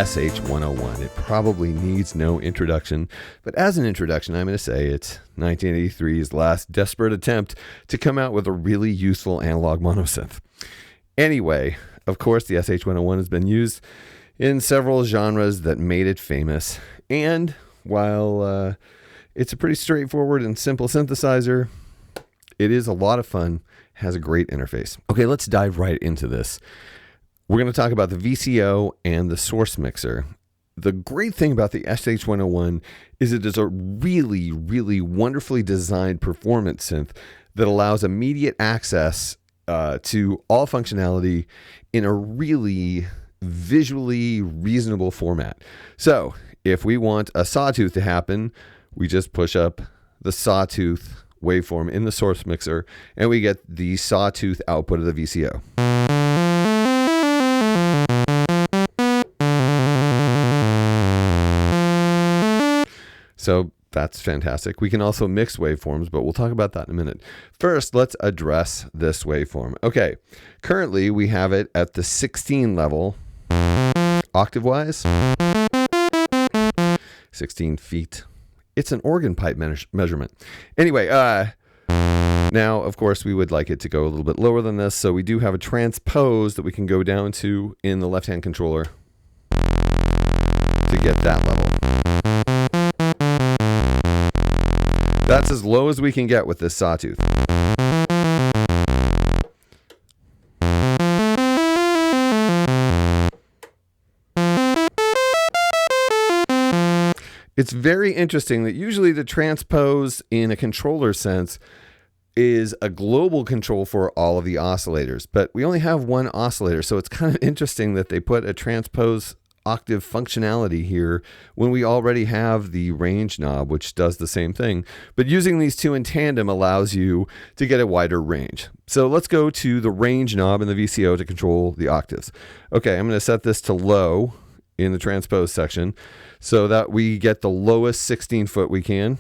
SH-101. It probably needs no introduction, but as an introduction, I'm going to say it's 1983's last desperate attempt to come out with a really useful analog monosynth. Anyway, of course, the SH-101 has been used in several genres that made it famous, and while it's a pretty straightforward and simple synthesizer, it is a lot of fun, has a great interface. Okay, let's dive right into this. We're going to talk about the VCO and the source mixer. The great thing about the SH-101 is it is a really, really wonderfully designed performance synth that allows immediate access to all functionality in a really visually reasonable format. So if we want a sawtooth to happen, we just push up the sawtooth waveform in the source mixer and we get the sawtooth output of the VCO. So that's fantastic. We can also mix waveforms, but we'll talk about that in a minute. First, let's address this waveform. Okay, currently we have it at the 16 level, octave-wise, 16 feet. It's an organ pipe measurement. Anyway, now, of course, we would like it to go a little bit lower than this, so we do have a transpose that we can go down to in the left-hand controller to get that level. That's as low as we can get with this sawtooth. It's very interesting that usually the transpose in a controller sense is a global control for all of the oscillators, but we only have one oscillator, so it's kind of interesting that they put a transpose octave functionality here when we already have the range knob, which does the same thing. But using these two in tandem allows you to get a wider range. So let's go to the range knob in the VCO to control the octaves. Okay, I'm going to set this to low in the transpose section so that we get the lowest 16 foot we can.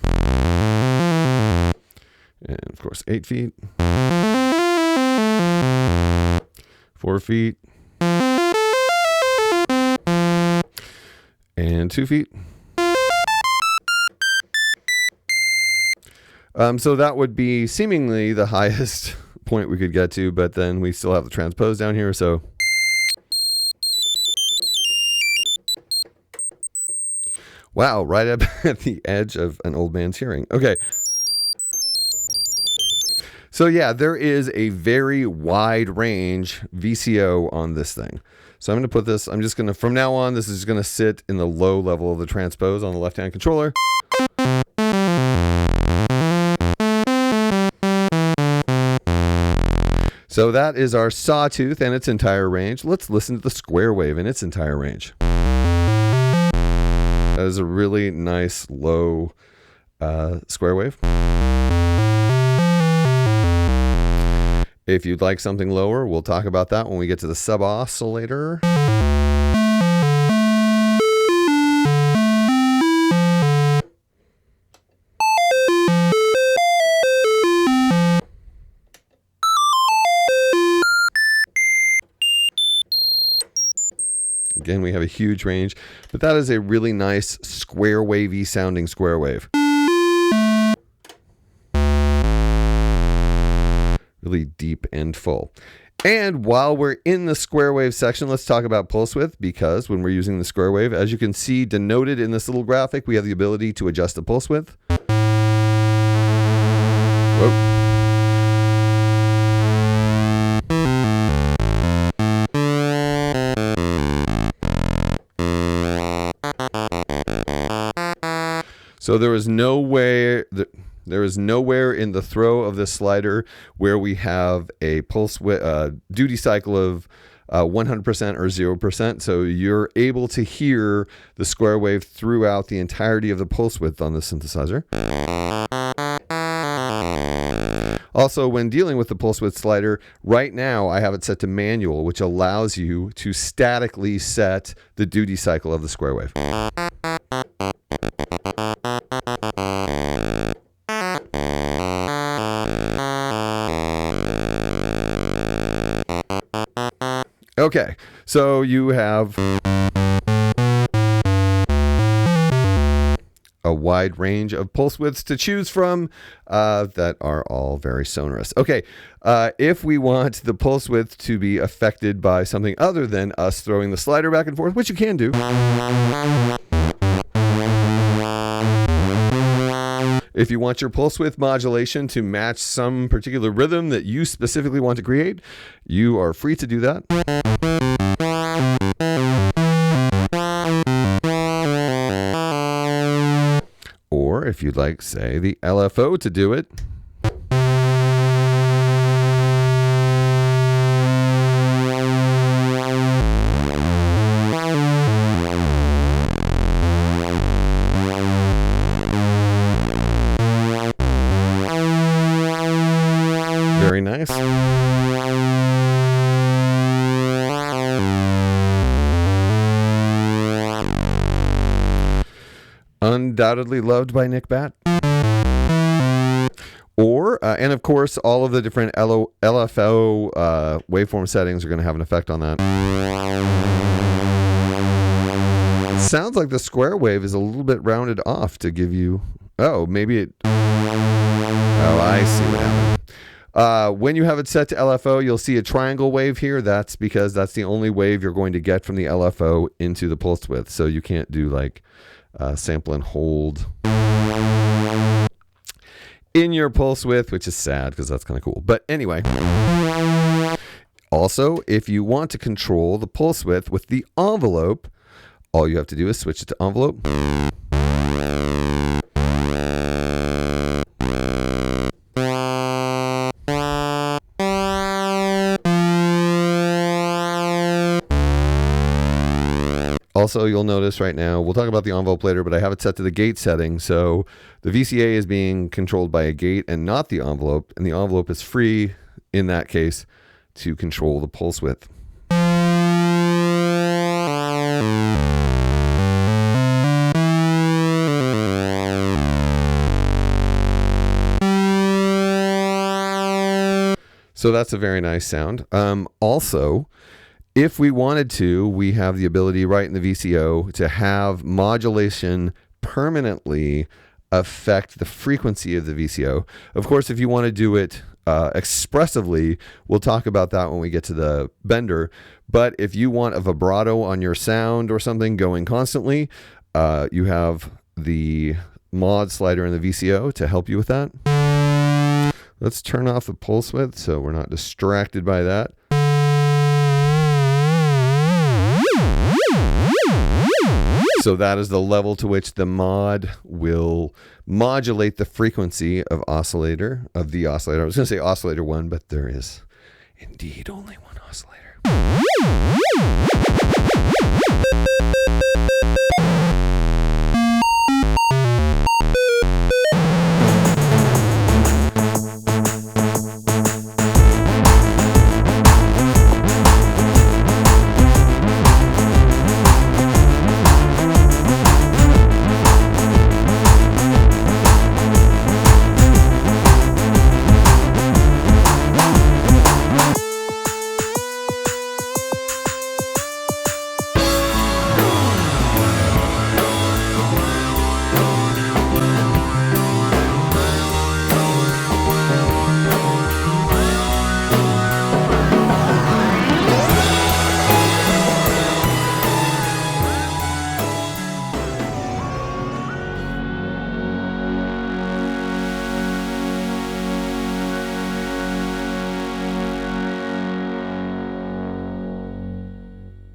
And of course, 8 feet, 4 feet, and 2 feet. So that would be seemingly the highest point we could get to, but then we still have the transpose down here, so. Wow, right up at the edge of an old man's hearing. Okay. So yeah, there is a very wide range VCO on this thing. So I'm going to put this, I'm just going to, from now on, this is going to sit in the low level of the transpose on the left-hand controller. So that is our sawtooth and its entire range. Let's listen to the square wave in its entire range. That is a really nice low square wave. If you'd like something lower, we'll talk about that when we get to the sub-oscillator. Again, we have a huge range, but that is a really nice square wavy sounding square wave. Really deep and full. And while we're in the square wave section, let's talk about pulse width, because when we're using the square wave, as you can see denoted in this little graphic, we have the ability to adjust the pulse width. Whoa. So there is nowhere in the throw of this slider where we have a pulse duty cycle of 100% or 0%. So you're able to hear the square wave throughout the entirety of the pulse width on the synthesizer. Also, when dealing with the pulse width slider, right now I have it set to manual, which allows you to statically set the duty cycle of the square wave. Okay, so you have wide range of pulse widths to choose from that are all very sonorous. Okay, if we want the pulse width to be affected by something other than us throwing the slider back and forth, which you can do. If you want your pulse width modulation to match some particular rhythm that you specifically want to create, you are free to do that. Or if you'd like, say, the LFO to do it. Very nice. Undoubtedly loved by Nick Bat. Or, and of course, all of the different LFO waveform settings are going to have an effect on that. It sounds like the square wave is a little bit rounded off to give you... Oh, maybe it... Oh, I see what happened. When you have it set to LFO, you'll see a triangle wave here. That's because that's the only wave you're going to get from the LFO into the pulse width. So you can't do like sample and hold in your pulse width, which is sad because that's kind of cool. But anyway, also, if you want to control the pulse width with the envelope, all you have to do is switch it to envelope. Also, you'll notice right now, we'll talk about the envelope later, but I have it set to the gate setting. So the VCA is being controlled by a gate and not the envelope. And the envelope is free, in that case, to control the pulse width. So that's a very nice sound. Also, if we wanted to, we have the ability right in the VCO to have modulation permanently affect the frequency of the VCO. Of course, if you want to do it expressively, we'll talk about that when we get to the bender. But if you want a vibrato on your sound or something going constantly, you have the mod slider in the VCO to help you with that. Let's turn off the pulse width so we're not distracted by that. So that is the level to which the mod will modulate the frequency of the oscillator. I was going to say oscillator 1, but there is indeed only one oscillator.